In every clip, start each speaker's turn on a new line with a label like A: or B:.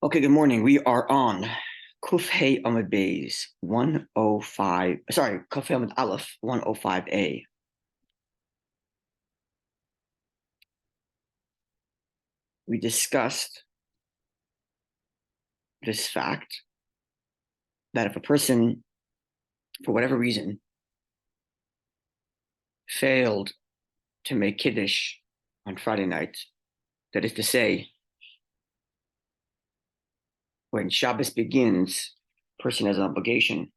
A: Okay, good morning. We are on Kuf Hey Amud Beis 105. Sorry, Kuf Hey Amud Aleph 105a. We discussed this fact that if a person, for whatever reason, failed to make Kiddush on Friday night, that is to say, when Shabbos begins, a person has an obligation,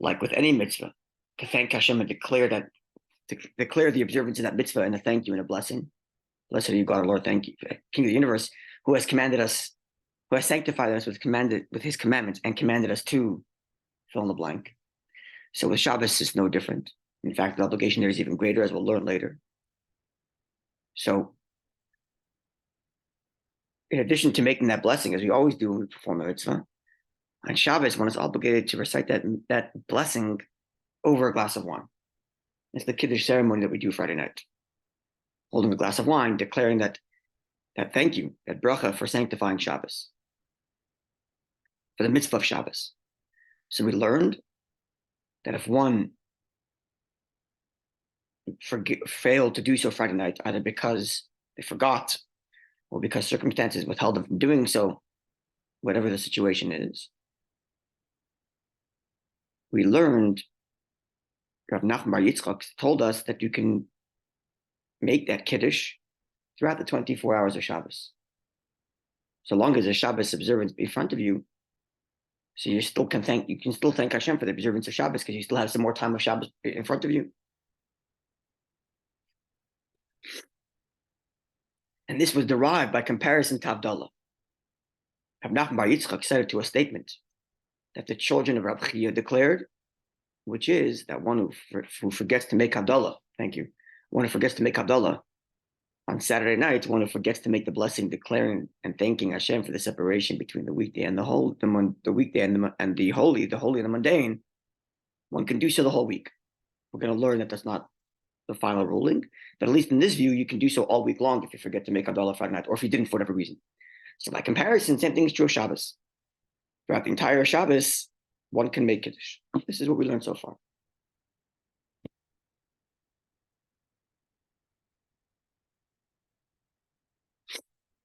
A: like with any mitzvah, to thank Hashem and declare the observance of that mitzvah and a thank you and a blessing. Blessed are you, God, our Lord, thank you, King of the universe, who has commanded us, who has sanctified us with his commandments and commanded us to fill in the blank. So with Shabbos, it's no different. In fact, the obligation there is even greater, as we'll learn later. So in addition to making that blessing, as we always do when we perform a mitzvah, on Shabbos, one is obligated to recite that blessing over a glass of wine. It's the Kiddush ceremony that we do Friday night. Holding a glass of wine, declaring that thank you, that bracha for sanctifying Shabbos, for the mitzvah of Shabbos. So we learned that if one failed to do so Friday night, either because they forgot or because circumstances withheld them from doing so, whatever the situation is, we learned, Rav Nachman Bar Yitzchak told us that you can make that Kiddush throughout the 24 hours of Shabbos. So long as the Shabbos observance be in front of you, so you can still thank Hashem for the observance of Shabbos because you still have some more time of Shabbos in front of you. And this was derived by comparison to Havdalah. Rav Nachman Bar Yitzchak said it to a statement that the children of Rabbi Levi declared, which is that one who forgets to make Havdalah, thank you, one who forgets to make Havdalah on Saturday night, one who forgets to make the blessing, declaring and thanking Hashem for the separation between the weekday and the weekday and the holy and the mundane, one can do so the whole week. We're going to learn that that's not the final ruling, but at least in this view, you can do so all week long if you forget to make Havdalah Friday night, or if you didn't for whatever reason. So by comparison, same thing is true of Shabbos. Throughout the entire Shabbos, one can make Kiddush. This is what we learned so far.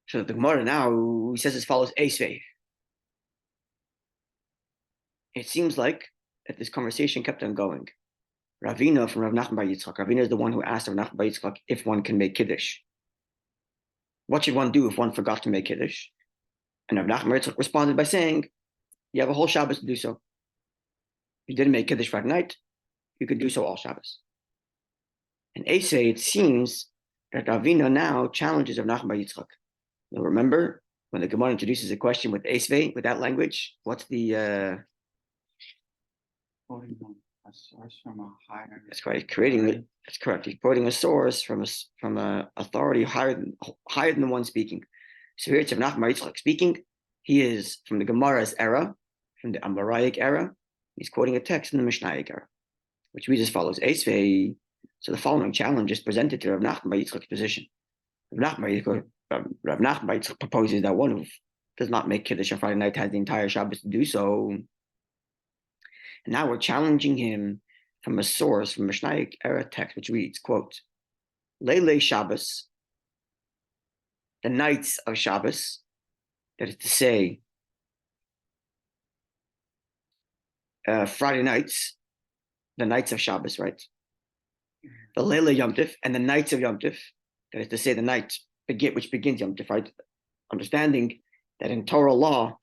A: So the Gemara now says as follows: Eisvei. It seems like that this conversation kept on going. Ravina from Rav Nachman Bar Yitzchak. Ravina is the one who asked Rav Nachman Bar Yitzchak if one can make Kiddush. What should one do if one forgot to make Kiddush? And Rav Nachman Bar Yitzchak responded by saying, you have a whole Shabbos to do so. If you didn't make Kiddush Friday night, you could do so all Shabbos. And Eisvei, it seems that Ravina now challenges Rav Nachman Bar Yitzchak. Now remember, when the Gemara introduces a question with Eisvei, with that language, what's the...
B: A source from a higher.
A: That's correct. That's correct. He's quoting a source from a authority higher than the one speaking. So here it's Rav Nachman Bar Yitzchak speaking. He is from the Gemara's era, from the Amaraic era. He's quoting a text in the Mishnaic era, which reads as follows: Eisvei. So the following challenge is presented to Rav Nachman Bar Yitzchak's position. Rav Nachman Bar Yitzchak proposes that one who does not make Kiddush on Friday night has the entire Shabbos to do so. And now we're challenging him from a source, from Mishnaic era text, which reads, quote, Leilei Shabbos, the nights of Shabbos, that is to say, Friday nights, the nights of Shabbos, right? The Leilei Yom Tif and the nights of Yom Tif, that is to say, the night which begins Yom Tif, right? Understanding that in Torah law,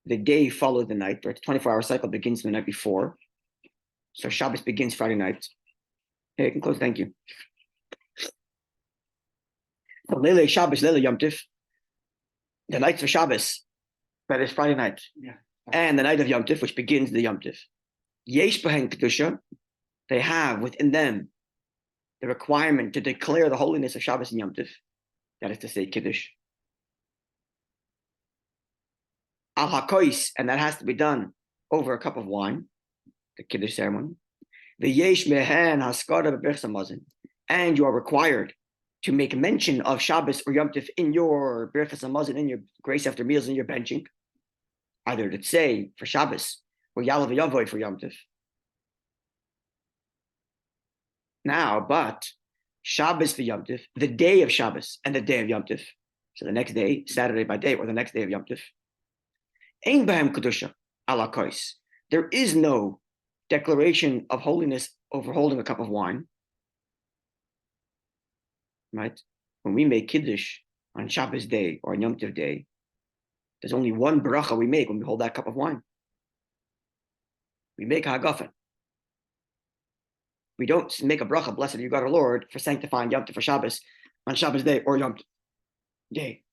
A: the day followed the night, right? The 24-hour cycle begins the night before. So Shabbos begins Friday night. Hey, you can close, thank you. So Leilei Shabbos, Leilei Yom Tif, the nights of Shabbos, that is Friday night.
B: Yeah.
A: And the night of Yom Tif, which begins the Yom Tif. Yesh b'hen Kedusha, they have within them the requirement to declare the holiness of Shabbos and Yom Tif, that is to say, Kiddush. Al hakois, and that has to be done over a cup of wine, the Kiddush ceremony. The yesh mehen haskara b'berch hamazon, and you are required to make mention of Shabbos or Yom Tov in your Birchas Hamazon, in your grace after meals, in your benching, either to say for Shabbos or Yalav Yavoy for Yom Tov. Now, but Shabbos for Yom Tov, the day of Shabbos and the day of Yom Tov, so the next day, Saturday by day, or the next day of Yom Tov, Ein Bahem Kedusha ala Kois. There is no declaration of holiness over holding a cup of wine. Right? When we make Kiddush on Shabbos day or on Yom Tov day, there's only one bracha we make when we hold that cup of wine. We make hagafen. We don't make a bracha, blessed are you God our Lord, for sanctifying Yom Tov for Shabbos on Shabbos day or Yom Tov day.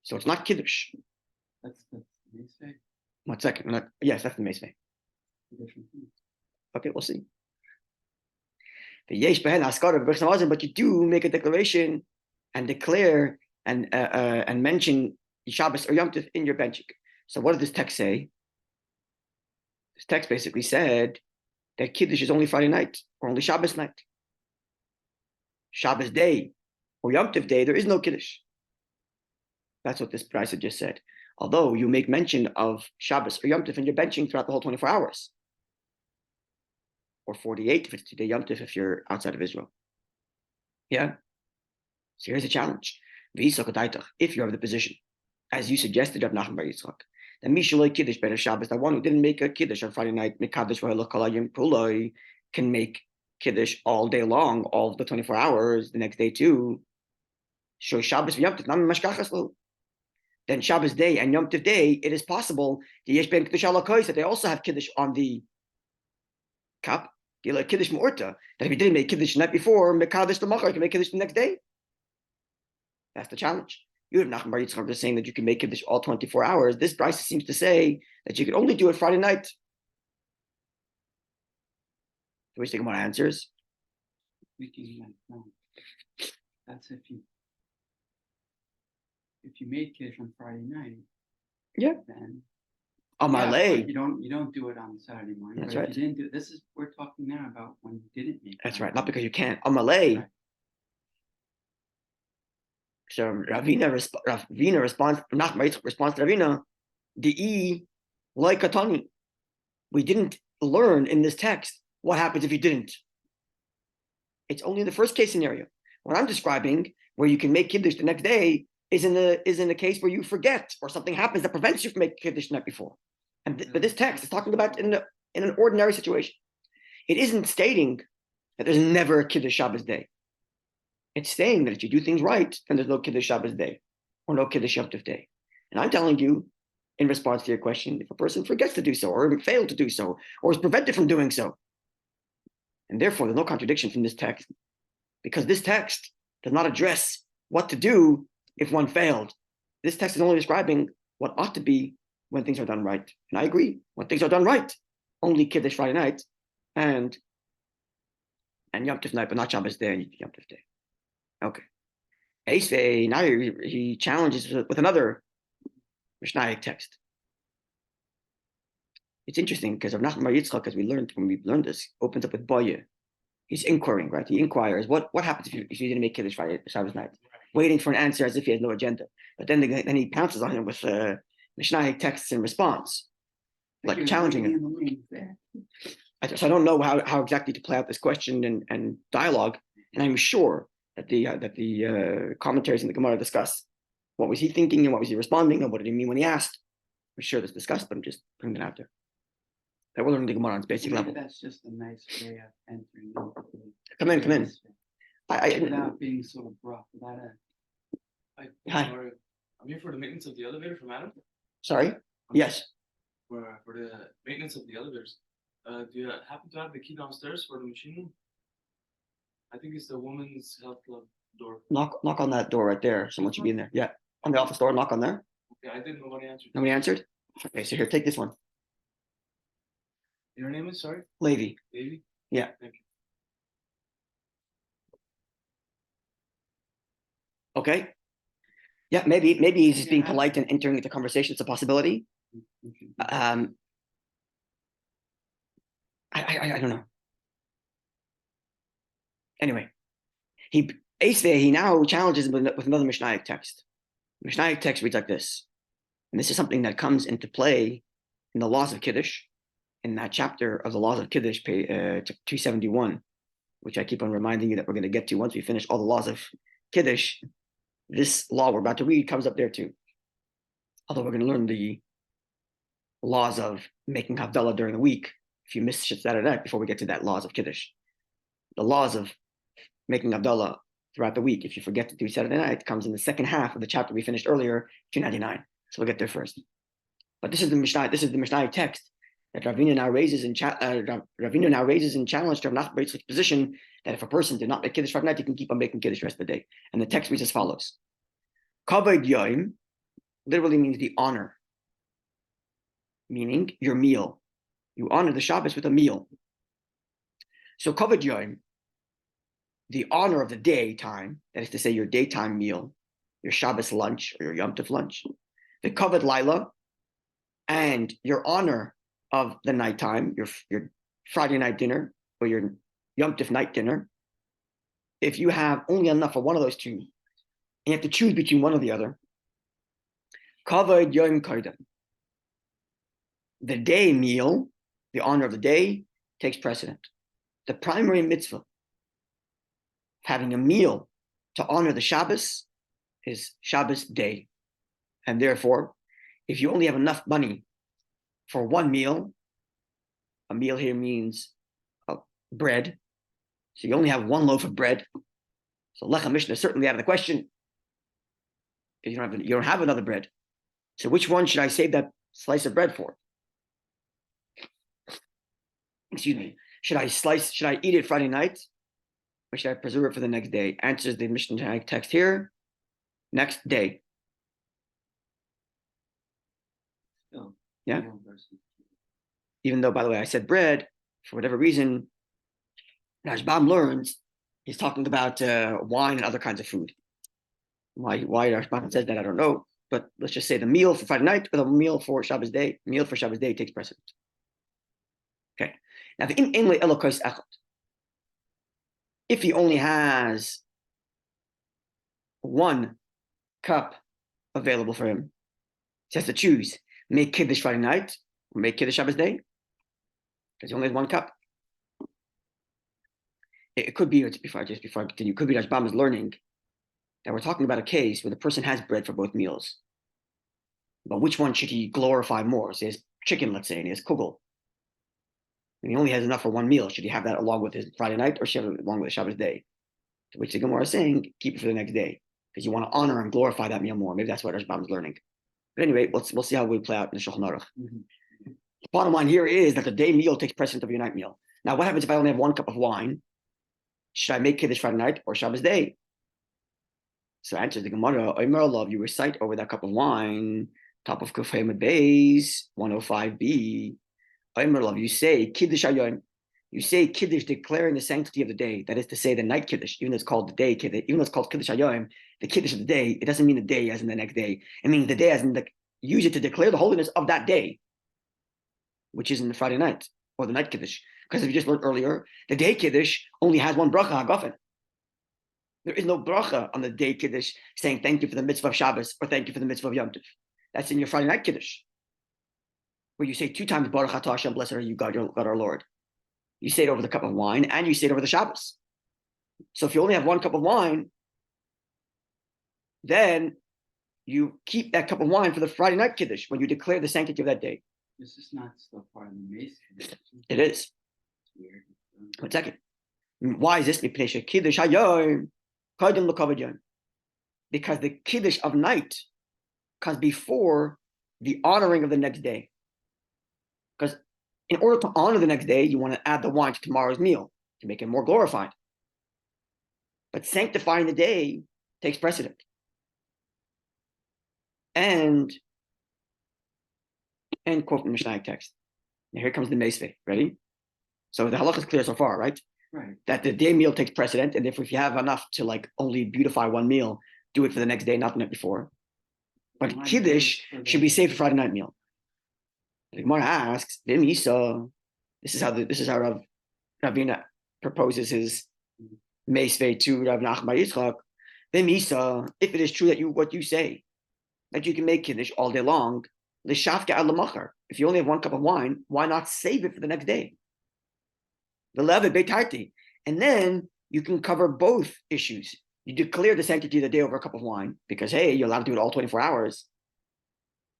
A: So it's not Kiddush.
B: That's the Meisvei.
A: 1 second. Yes, that's the Meisvei. Okay, we'll see. But you do make a declaration and declare and mention Shabbos or Yom Tov in your benching. So what did this text say? This text basically said that Kiddush is only Friday night or only Shabbos night. Shabbos day or Yom Tov day, there is no Kiddush. That's what this Brisa just said. Although you make mention of Shabbos or Yom Tov in your benching throughout the whole 24 hours. Or 48 if it's today Yom Tov if you're outside of Israel. Yeah? So here's a challenge. If you have the position, as you suggested, of Nachman Bar Yitzchak, that Mishaloi Kiddush better Shabbos, that one who didn't make a Kiddush on Friday night, can make Kiddush all day long, all of the 24 hours, the next day too. Show Shabbos Yom Tov, then Shabbos day and Yom Tov day, it is possible that they also have Kiddush on the cup. Like Kiddush Mu'urta, that if you didn't make Kiddush the night before, Mekadosh the Machar, you can make Kiddush the next day. That's the challenge. You have Nachman Bar Yitzchak just saying that you can make Kiddush all 24 hours. This Brisa seems to say that you can only do it Friday night. Do we think about answers?
B: That's if you made Kiddush on Friday night.
A: Yeah.
B: Then
A: Amalei.
B: You don't do it on Saturday morning.
A: That's
B: right.
A: right.
B: If you didn't do it, we're talking now about when you didn't make.
A: That's right. Not because you can't. Amalei. Right. So Ravina responds. Not my response to Ravina. The like Katani. We didn't learn in this text what happens if you didn't. It's only in the first case scenario. What I'm describing, where you can make Kiddush the next day, is in a case where you forget or something happens that prevents you from making Kiddush the night before. But this text is talking about in an ordinary situation. It isn't stating that there's never a Kiddush Shabbos day. It's saying that if you do things right, then there's no Kiddush Shabbos day or no Kiddush Yom Tov day. And I'm telling you, in response to your question, if a person forgets to do so or failed to do so or is prevented from doing so, and therefore there's no contradiction from this text, because this text does not address what to do if one failed. This text is only describing what ought to be when things are done right. And I agree, when things are done right, only Kiddush Friday night and Yom Tov night, but not Shabbos day and Yom Tov day. Okay. Eisvei, now he challenges with another Mishnaic text. It's interesting because of Nachman Bar Yitzchak, as we learned when we learned this, opens up with Boye. He's inquiring, right? He inquires, what happens if you didn't make Kiddush Friday, Shabbos night? Waiting for an answer as if he has no agenda. But then he pounces on him with Mishnaic texts in response, like challenging him. So I don't know how exactly to play out this question and dialogue, and I'm sure that the commentaries in the Gemara discuss what was he thinking and what was he responding and what did he mean when he asked. I'm sure that's discussed, but I'm just putting it out there. That we're learning the Gemara on its basic level.
B: That's just a nice way of entering.
A: Come in.
B: Without being so abrupt, without a.
A: Hi.
C: I'm here for the maintenance of the elevator from Adam.
A: Sorry? Yes.
C: For the maintenance of the elevators. Do you happen to have the key downstairs for the machine room? I think it's the woman's health club door.
A: Knock on that door right there. Someone should be in there. Yeah. On the office door, knock on there.
C: Okay, I didn't. Nobody answered.
A: Nobody answered? Okay, so here, take this one.
C: Your name is, sorry?
A: Levi.
C: Levi?
A: Yeah.
C: Thank you.
A: Okay. Yeah, maybe he's just being polite and entering into conversation. It's a possibility. I don't know. Anyway, Eisvei, he now challenges with another Mishnaic text. The Mishnaic text reads like this. And this is something that comes into play in the laws of Kiddush, in that chapter of the laws of Kiddush, 271, which I keep on reminding you that we're going to get to once we finish all the laws of Kiddush. This law we're about to read comes up there too. Although we're going to learn the laws of making Havdalah during the week, if you miss Saturday night, before we get to that laws of Kiddush. The laws of making Havdalah throughout the week, if you forget to do Saturday night, comes in the second half of the chapter we finished earlier, 299. So we'll get there first. But this is the Mishnah text that Ravina now raises in challenge to Rav Nachman bar Yitzchak's position that if a person did not make Kiddush Friday night, he can keep on making Kiddush the rest of the day. And the text reads as follows. Kavod Yom literally means the honor, meaning your meal. You honor the Shabbos with a meal. So Kavod Yom, the honor of the daytime, that is to say your daytime meal, your Shabbos lunch or your Yom Tov lunch, the Kavod Laila, and your honor of the nighttime, your Friday night dinner or your Yom Tov night dinner. If you have only enough for one of those two, and you have to choose between one or the other, Kavod Yom Kodem, the day meal, the honor of the day, takes precedent. The primary mitzvah, having a meal to honor the Shabbos, is Shabbos day. And therefore, if you only have enough money for one meal, a meal here means bread. So you only have one loaf of bread. So lechem mishnah is certainly out of the question. You don't have another bread. So which one should I save that slice of bread for? Excuse me. Should I eat it Friday night? Or should I preserve it for the next day? Answers the Mishnah text here. Next day.
B: Still,
A: Yeah.
B: one person.
A: Even though, by the way, I said bread, for whatever reason, Rashbam learns he's talking about wine and other kinds of food. Why Rashbam says that, I don't know. But let's just say the meal for Friday night or the meal for Shabbos day. Meal for Shabbos day takes precedence. Okay. Now, if he only has one cup available for him, he has to choose: make Kiddush Friday night or make Kiddush Shabbos day, because he only has one cup. It could be, just before I continue, it could be Rashbam is learning that we're talking about a case where the person has bread for both meals. But which one should he glorify more? So he has chicken, let's say, and he has kugel. And he only has enough for one meal. Should he have that along with his Friday night, or should he have it along with the Shabbos day? To which the Gemara is saying, keep it for the next day, because you want to honor and glorify that meal more. Maybe that's what Rashbam is learning. But anyway, we'll see how we play out in the Shulchan Aruch.
B: Mm-hmm.
A: The bottom line here is that the day meal takes precedence of your night meal. Now, what happens if I only have one cup of wine? Should I make Kiddush Friday night or Shabbos day? So answers the Gemara, Omer Love, you recite over that cup of wine, top of Kufay Beis, 105b. Omer Love, you say Kiddush Hayom. You say Kiddush declaring the sanctity of the day. That is to say the night Kiddush, even though it's called the day Kiddush, even though it's called Kiddush Hayom, the Kiddush of the day, it doesn't mean the day as in the next day. It means the day as in use it to declare the holiness of that day, which is in the Friday night or the night Kiddush. Because if you just learned earlier, the day Kiddush only has one bracha, hagafen. There is no bracha on the day Kiddush saying thank you for the mitzvah of Shabbos or thank you for the mitzvah of Yom Tov. That's in your Friday night Kiddush, where you say two times Baruch Atah Hashem, blessed are you, God our Lord. You say it over the cup of wine and you say it over the Shabbos. So if you only have one cup of wine, then you keep that cup of wine for the Friday night Kiddush when you declare the sanctity of that day.
B: This is not still part of the Mace.
A: It is.
B: It's weird.
A: 1 second. Why is this? Because the Kiddush of night comes before the honoring of the next day. Because in order to honor the next day, you want to add the wine to tomorrow's meal to make it more glorified. But sanctifying the day takes precedent. And quote from the Mishnah text. Now here comes the Meisvei. Ready? So the halakha is clear so far, right?
B: Right.
A: That the day meal takes precedent, and if you have enough to like only beautify one meal, do it for the next day, not the night before. But Kiddush should be saved for Friday night meal. The Gemara asks, this is how Ravina proposes his Meisvei to Rav Nachman Bar Yitzchak. Misa, if it is true that what you say, that you can make Kiddush all day long, l'shafka ad lamachar. If you only have one cup of wine, why not save it for the next day? The levet beitarti. And then you can cover both issues. You declare the sanctity of the day over a cup of wine because, hey, you're allowed to do it all 24 hours.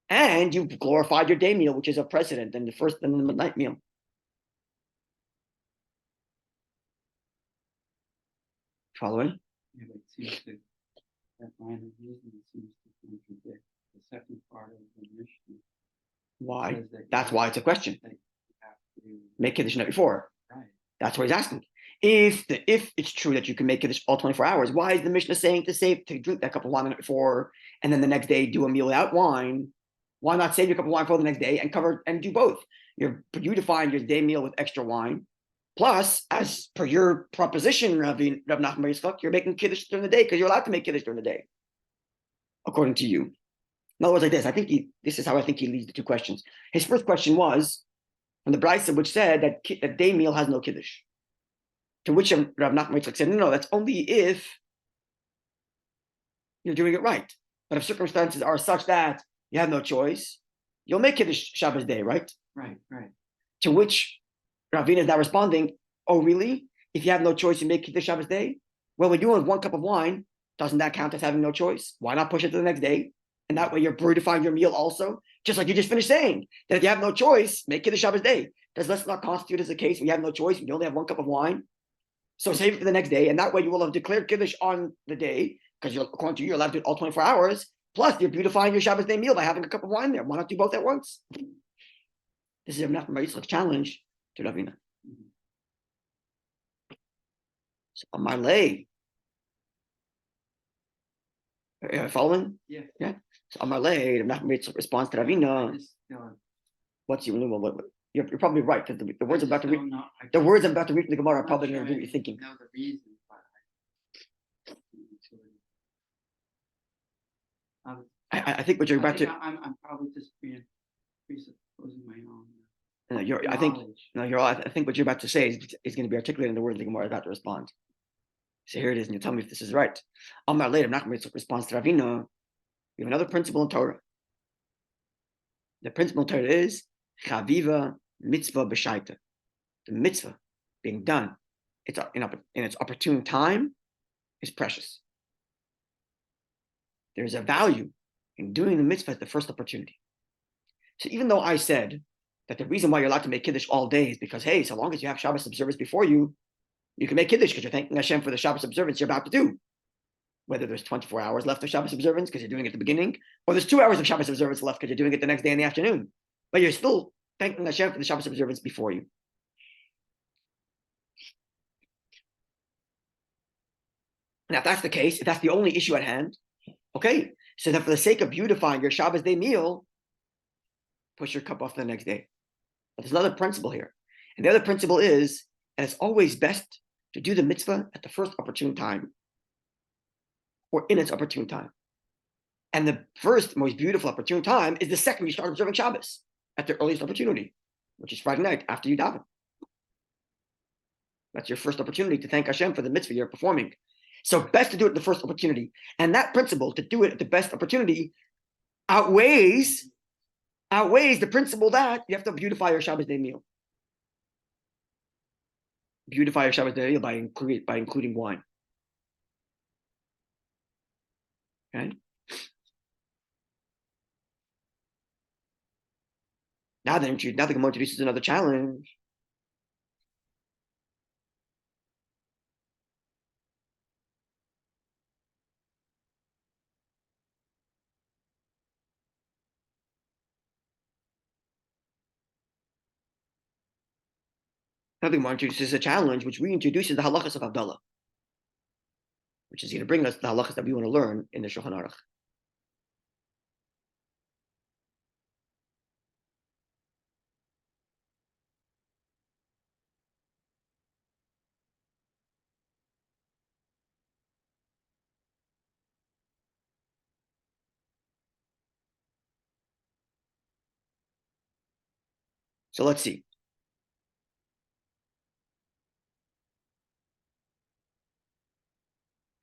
A: And you've glorified your day meal, which is a precedent than the night meal. Following?
B: Yeah, but it seems that line of reasoning seems to contradict the second part of the Mishnah.
A: Why? That's why it's a question. Make Kiddush the night before.
B: Right.
A: That's what he's asking. If it's true that you can make Kiddush all 24 hours, why is the Mishnah saying to drink that cup of wine the night before and then the next day do a meal without wine? Why not save your cup of wine for the next day and do both? You're beautifying your day meal with extra wine. Plus, as per your proposition, Rav Nachman Bar Yitzchak, you're making Kiddush during the day because you're allowed to make Kiddush during the day, according to you. In other words, like this, this is how I think he leads the two questions. His first question was from the Brisa, which said that day meal has no Kiddush. To which Rav Nachman Bar Yitzchak said, no, that's only if you're doing it right. But if circumstances are such that you have no choice, you'll make Kiddush Shabbos day, right?
B: Right.
A: To which Ravina is now responding, oh, really? If you have no choice, you make Kiddush Shabbos day? Well, when you have one cup of wine, doesn't that count as having no choice? Why not push it to the next day? And that way you're beautifying your meal also. Just like you just finished saying, that if you have no choice, make Kiddush Shabbos day. Does this not constitute as a case where you have no choice, you only have one cup of wine? So save it for the next day, and that way you will have declared Kiddush on the day, because according to you, you're allowed to do it all 24 hours. Plus, you're beautifying your Shabbos day meal by having a cup of wine there. Why not do both at once? This is Rav Nachman Bar Yitzchak's challenge to Ravina. So Amar Lei. Following?
B: Yeah.
A: So Amar Lei, Rav Nachman Bar Yitzchak responds to Ravina. What's you're probably right, because the words I'm about to read, the words I'm about to read from the Gemara are probably going to do what you're thinking.
B: Know the reason, but
A: I think what you're about to.
B: I'm probably just presupposing my own.
A: I think what you're about to say is going to be articulated in the words the Gemara is about to respond. So here it is, and you tell me if this is right. Amar later, Nachman responds to Ravina. We have another principle in Torah. The principle in Torah is chaviva mitzvah b'shaita. The mitzvah being done, in its opportune time, is precious. There's a value in doing the mitzvah at the first opportunity. So even though I said that the reason why you're allowed to make Kiddush all day is because, hey, so long as you have Shabbos observance before you, you can make Kiddush because you're thanking Hashem for the Shabbos observance you're about to do. Whether there's 24 hours left of Shabbos observance because you're doing it at the beginning, or there's 2 hours of Shabbos observance left because you're doing it the next day in the afternoon. But you're still thanking Hashem for the Shabbos observance before you. Now, if that's the case, if that's the only issue at hand, okay, so that for the sake of beautifying your Shabbos day meal, push your cup off the next day. But there's another principle here. And the other principle is, and it's always best to do the mitzvah at the first opportune time, or in its opportune time. And the first, most beautiful opportune time is the second you start observing Shabbos, at the earliest opportunity, which is Friday night after you daven. That's your first opportunity to thank Hashem for the mitzvah you're performing. So best to do it at the first opportunity. And that principle, to do it at the best opportunity, outweighs the principle that you have to beautify your Shabbos day meal. Beautify your Shabbos day meal by including wine. Okay? Now the Gemara introduces another challenge. Now the Gemara introduces a challenge which reintroduces the halachas of Havdalah, which is going to bring us the halachas that we want to learn in the Shulchan Aruch. So let's see.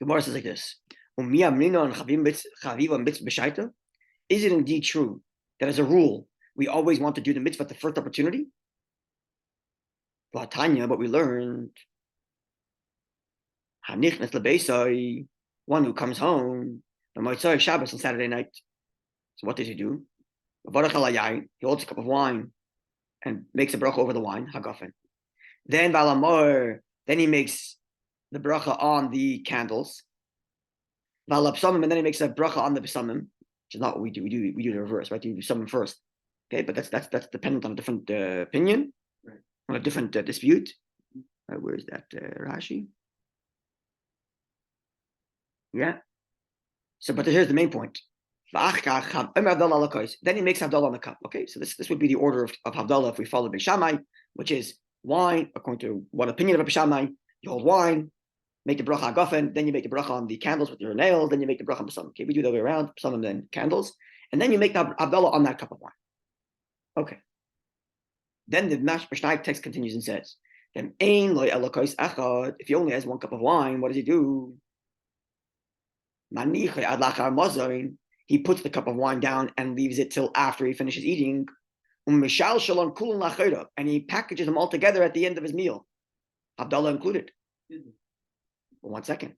A: Gemara says like this: Is it indeed true that as a rule we always want to do the mitzvah at the first opportunity? But we learned one who comes home on Shabbos on Saturday night. So what does he do? He holds a cup of wine and makes a bracha over the wine, hagafen. Then he makes the bracha on the candles. And then he makes a bracha on the besamim, which is not what we do. We do the reverse, right? You do besamim first. Okay, but that's dependent on a different opinion,
B: right,
A: on a different dispute. Where's that Rashi? Yeah. So, but here's the main point. Then he makes Havdalah on the cup. Okay, so this would be the order of Havdalah if we follow Beis Shammai, which is wine, according to one opinion of Beis Shammai. You hold wine, make the bracha hagafen, then you make the bracha on the candles with your nails, then you make the bracha on besamim. Okay, we do the other way around, besamim then candles, and then you make the Havdalah on that cup of wine. Okay. Then the Mishnah text continues and says, "Then ein loy elokos echad." If he only has one cup of wine, what does he do? He puts the cup of wine down and leaves it till after he finishes eating. And he packages them all together at the end of his meal. Havdalah included. But 1 second.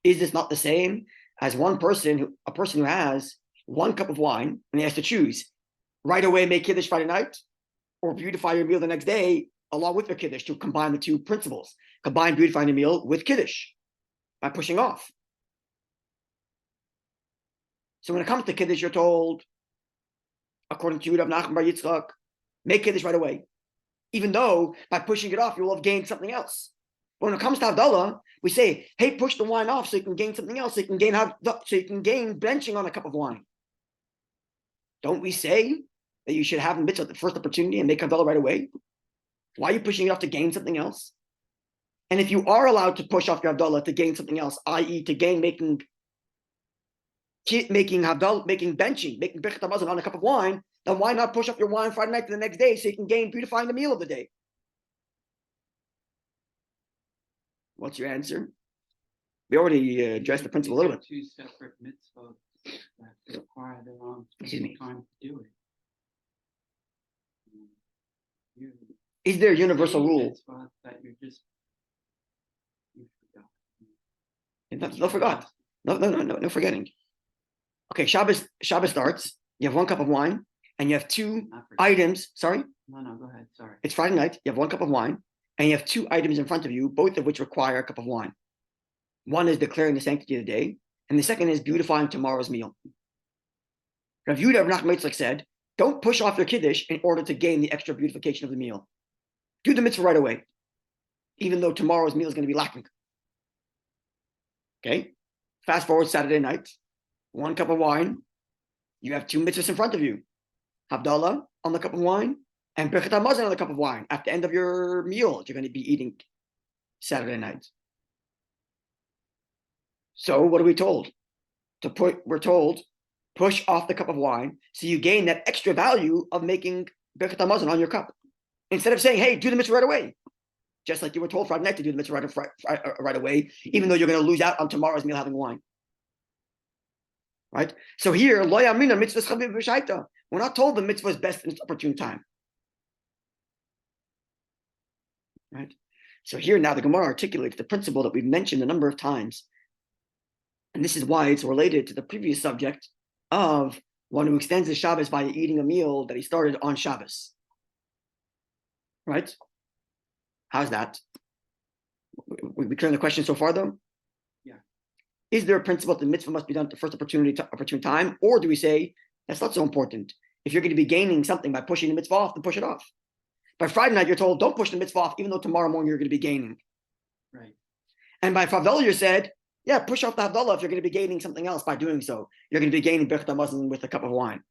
A: Is this not the same as a person who has one cup of wine and he has to choose right away make Kiddush Friday night or beautify your meal the next day along with your Kiddush to combine the two principles. Combine beautifying your meal with Kiddush by pushing off. So when it comes to Kiddush, you're told, according to Rav Nachman bar Yitzchak, make Kiddush right away. Even though by pushing it off, you will have gained something else. But when it comes to Havdalah, we say, hey, push the wine off so you can gain something else, so you can gain benching on a cup of wine. Don't we say that you should have a mitzvah at the first opportunity and make Havdalah right away? Why are you pushing it off to gain something else? And if you are allowed to push off your Havdalah to gain something else, i.e. to gain making Havdalah, making Birkat Hamazon on a cup of wine, then why not push up your wine Friday night to the next day so you can gain beautifying the meal of the day? What's your answer? We already addressed the principle a little bit.
B: Two separate mitzvahs that require their own time to do it.
A: Is there a universal rule?
B: That you
A: forgot. No forgetting. Okay, Shabbos starts. You have one cup of wine, and you have two items. Sorry?
B: No, go ahead. Sorry.
A: It's Friday night. You have one cup of wine, and you have two items in front of you, both of which require a cup of wine. One is declaring the sanctity of the day, and the second is beautifying tomorrow's meal. Rav Yehuda Rav Nachman Yitzchak said, don't push off your Kiddush in order to gain the extra beautification of the meal. Do the mitzvah right away, even though tomorrow's meal is going to be lacking. Okay? Fast forward Saturday night. One cup of wine, you have two mitzvahs in front of you. Havdalah on the cup of wine and Birkat Hamazon on the cup of wine at the end of your meal that you're going to be eating Saturday night. So what are we told? We're told, push off the cup of wine so you gain that extra value of making Birkat Hamazon on your cup. Instead of saying, hey, do the mitzvah right away. Just like you were told Friday night to do the mitzvah right away, even though you're going to lose out on tomorrow's meal having wine. Right? So here, lo yamina mitzvah chaviv b'shaita. We're not told the mitzvah is best in its opportune time. Right? So here now the Gemara articulates the principle that we've mentioned a number of times. And this is why it's related to the previous subject of one who extends his Shabbos by eating a meal that he started on Shabbos. Right? How's that? We clear the question so far though? Is there a principle that the mitzvah must be done at the first opportune time? Or do we say, that's not so important. If you're going to be gaining something by pushing the mitzvah off, then push it off. By Friday night, you're told, don't push the mitzvah off, even though tomorrow morning you're going to be gaining.
B: Right.
A: And by Havdalah, you said, yeah, push off the Havdalah if you're going to be gaining something else by doing so. You're going to be gaining Birkat Hamazon with a cup of wine.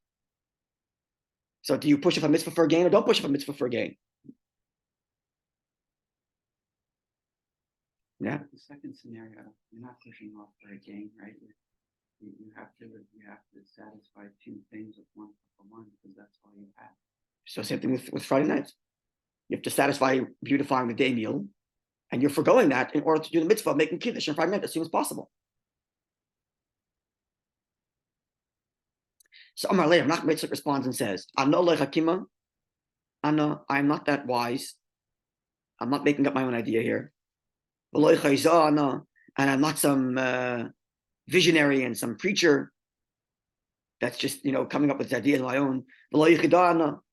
A: So do you push off a mitzvah for a gain or don't push off a mitzvah for a gain? Yeah.
B: The second scenario, you're not pushing off for a gain, right? You have to satisfy two things with one cup of wine because that's all you have.
A: So same thing with Friday night. You have to satisfy beautifying the day meal, And you're forgoing that in order to do the mitzvah of making Kiddush in 5 minutes as soon as possible. So Amar Lev, Nachman Yitzchak responds and says, Ano le Hakima, Ano, I'm not that wise. I'm not making up my own idea here. And I'm not some visionary and some preacher that's just, coming up with ideas of my own. And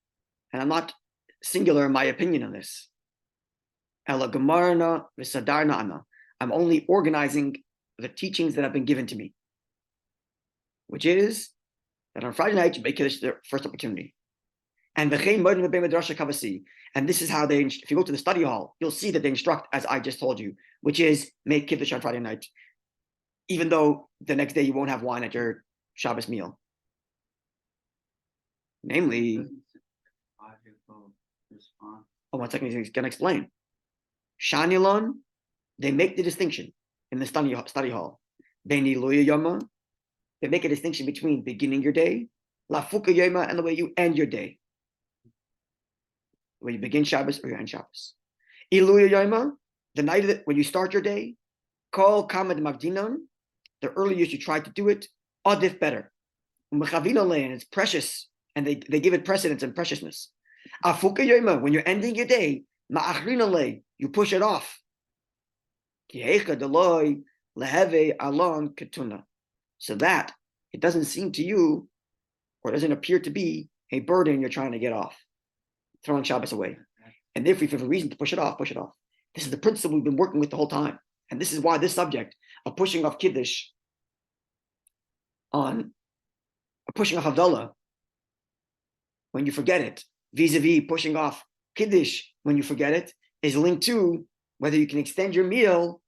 A: I'm not singular in my opinion on this. I'm only organizing the teachings that have been given to me, which is that on Friday night you make Kiddush the first opportunity. And this is how they, if you go to the study hall, you'll see that they instruct as I just told you, which is make Kiddush on Friday night, even though the next day you won't have wine at your Shabbos meal. Namely, one second, he's going to explain. Shanilon, they make the distinction in the study hall. They make a distinction between beginning your day, lafuka yoma, and the way you end your day. When you begin Shabbos or you end Shabbos. Iluya yoma, the night of it, when you start your day, kol kamad magdinon, the earlier you try to do it, adif better. And it's precious, and they give it precedence and preciousness. Afuka yoma, when you're ending your day, ma'achrinale, you push it off. So that it doesn't seem to you, or doesn't appear to be, a burden you're trying to get off, throwing Shabbos away. And therefore, if you have a reason to push it off, push it off. This is the principle we've been working with the whole time. And this is why this subject of pushing off Kiddush pushing off Havdalah when you forget it, vis-a-vis pushing off Kiddush when you forget it, is linked to whether you can extend your meal,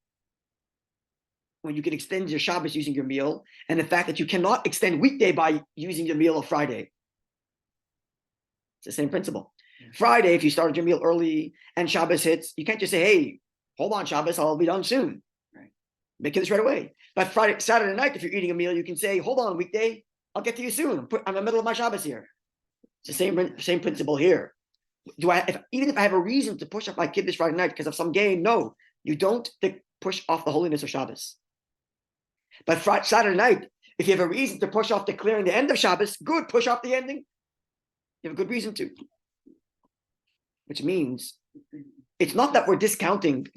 A: when you can extend your Shabbos using your meal, and the fact that you cannot extend weekday by using your meal of Friday. It's the same principle. Yeah. Friday, if you started your meal early and Shabbos hits, you can't just say, hey, hold on, Shabbos, I'll be done soon. Right. Make this right away. But Saturday night, if you're eating a meal, you can say, hold on, weekday, I'll get to you soon. I'm in the middle of my Shabbos here. It's the same principle here. Even if I have a reason to push off my Kiddush Friday night because of some gain, no, you don't push off the holiness of Shabbos. But Saturday night, if you have a reason to push off declaring the end of Shabbos, good, push off the ending. You have a good reason to. Which means it's not that we're discounting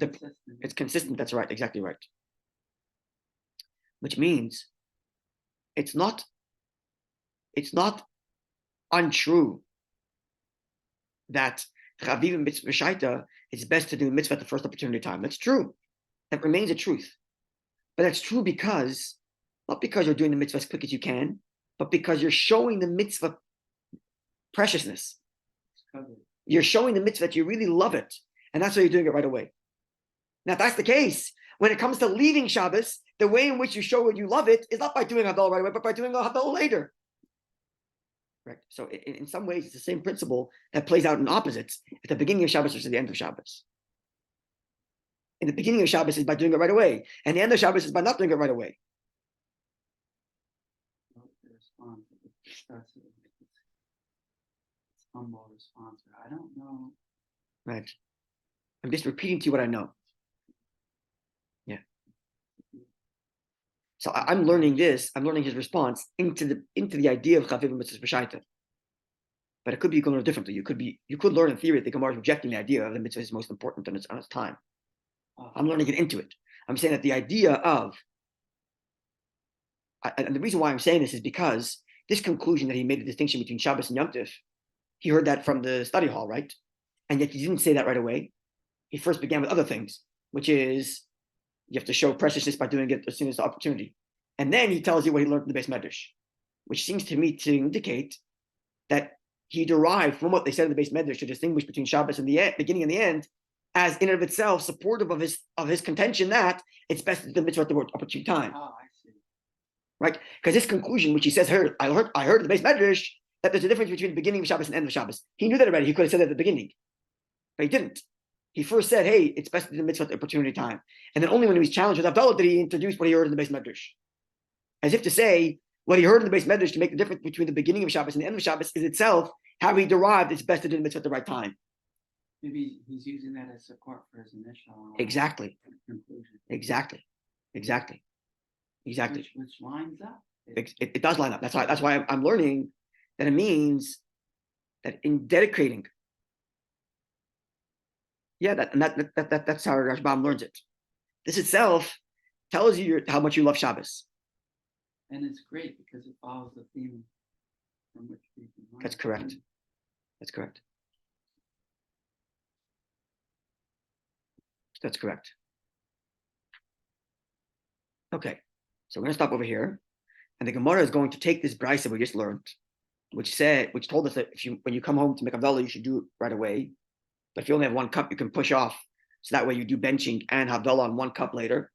A: it's consistent, that's right, exactly right. Which means it's not untrue that Chavivim mitzvah shaita, it's best to do mitzvah at the first opportunity time. That's true. That remains a truth. But that's true because, not because you're doing the mitzvah as quick as you can, but because you're showing the mitzvah preciousness. You're showing the mitzvah that you really love it. And that's why you're doing it right away. Now, if that's the case, when it comes to leaving Shabbos, the way in which you show you love it is not by doing Havdalah right away, but by doing Havdalah later. Right. So in some ways, it's the same principle that plays out in opposites at the beginning of Shabbos versus the end of Shabbos. In the beginning of Shabbos is by doing it right away, and the end of Shabbos is by not doing it right away.
B: Humble response. I don't know.
A: Right. I'm just repeating to you what I know. Yeah. So I'm learning this. I'm learning his response into the idea of Chavivim mitzvah b'shaita. But it could be you can learn differently. You could learn in theory that the Gemara is rejecting the idea of the mitzvah is most important on its time. I'm learning it into it. I'm saying that the idea of, and the reason why I'm saying this is because this conclusion that he made a distinction between Shabbos and Yom Tov, he heard that from the study hall, right? And yet he didn't say that right away. He first began with other things, which is you have to show preciousness by doing it as soon as the opportunity. And then he tells you what he learned in the Beis Medrash, which seems to me to indicate that he derived from what they said in the Beis Medrash to distinguish between Shabbos and the beginning and the end, as in and of itself supportive of his contention that it's best to do the mitzvah at the opportune time.
B: Oh, I see.
A: Right? Because this conclusion, which he says, I heard in the Beis Medrash, that there's a difference between the beginning of Shabbos and the end of Shabbos. He knew that already. He could have said that at the beginning. But he didn't. He first said, hey, it's best to do the mitzvah at the opportunity time. And then only when he was challenged with Havdalah did he introduce what he heard in the Beis Medrash. As if to say, what he heard in the Beis Medrash to make the difference between the beginning of Shabbos and the end of Shabbos is itself how he derived it's best to do the mitzvah at the right time.
B: Maybe he's using that as support for his initial
A: Exactly.
B: conclusion.
A: Exactly.
B: Which lines up.
A: It does line up. That's why I'm learning that it means that in dedicating, that's how Rashbam learns it. This itself tells you how much you love Shabbos.
B: And it's great because it follows the theme from which we can learn.
A: That's correct. That's correct. That's correct. Okay, so we're going to stop over here, and the Gemara is going to take this brisa we just learned, which told us that when you come home to make Havdalah, you should do it right away. But if you only have one cup, you can push off, so that way you do benching and Havdalah on one cup later,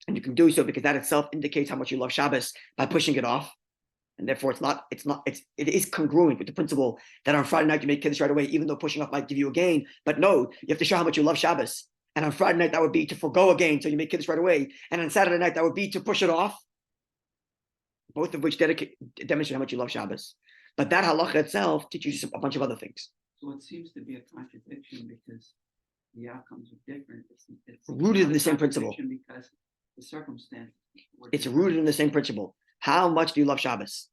A: and you can do so because that itself indicates how much you love Shabbos by pushing it off, and therefore it is congruent with the principle that on Friday night you make Kiddush right away, even though pushing off might give you a gain. But no, you have to show how much you love Shabbos. And on Friday night, that would be to forego a gain, so you make Kiddush right away. And on Saturday night, that would be to push it off, both of which demonstrate how much you love Shabbos. But that halacha itself teaches you a bunch of other things.
B: So it seems to be a contradiction because the outcomes are different. It's
A: rooted in the same principle.
B: Because the circumstances.
A: It's rooted in the same principle. How much do you love Shabbos?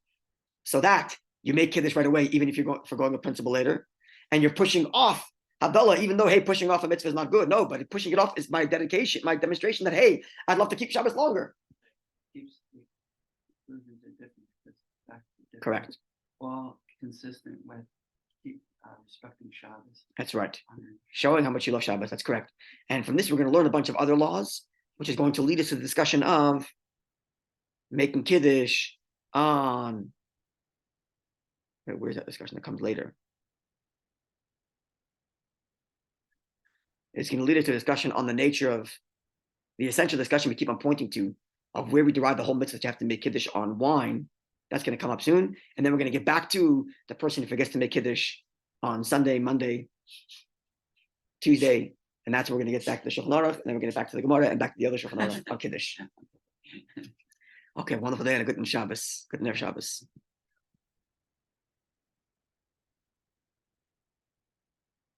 A: So that you make Kiddush right away, even if you're forgoing a principle later, and you're pushing off Havdalah, even though, hey, pushing off a mitzvah is not good. No, but pushing it off is my dedication, my demonstration that, hey, I'd love to keep Shabbos longer. Correct.
B: All consistent with respecting Shabbos.
A: That's right. Showing how much you love Shabbos. That's correct. And from this, we're going to learn a bunch of other laws, which is going to lead us to the discussion of making Kiddush on... Where's that discussion that comes later? It's going to lead us to a discussion on the nature of the essential discussion we keep on pointing to of where we derive the whole mitzvah that you have to make Kiddush on wine. That's going to come up soon. And then we're going to get back to the person who forgets to make Kiddush on Sunday, Monday, Tuesday. And that's where we're going to get back to the Shulchan Aruch. And then we're going to get back to the Gemara and back to the other Shulchan Aruch on Kiddush. Okay, wonderful day and a good Shabbos. Good Ner Shabbos.